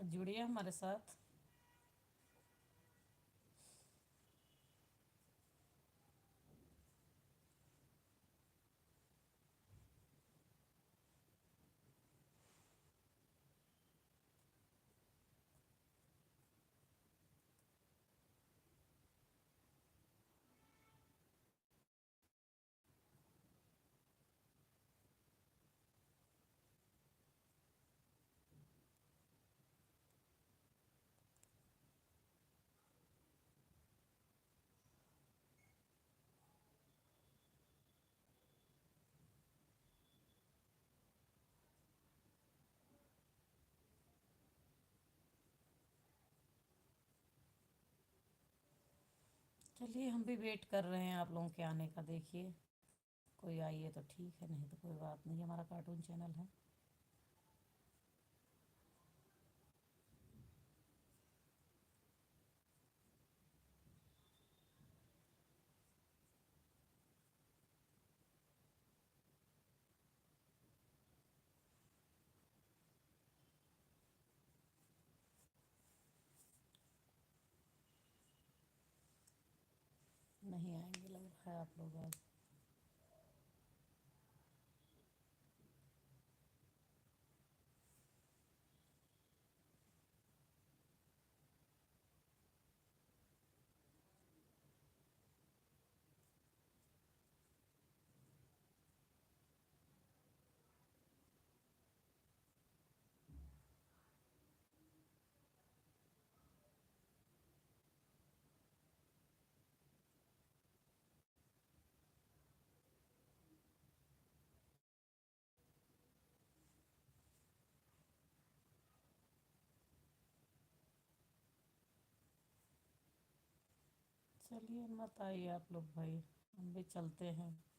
जुड़िए हमारे साथ। चलिए, हम भी वेट कर रहे हैं आप लोगों के आने का। देखिए, कोई आइए तो ठीक है, नहीं तो कोई बात नहीं, हमारा कार्टून चैनल है। नहीं आएंगे लग रहा है आप लोग आज। चलिए, मत आइए आप लोग भाई, हम भी चलते हैं।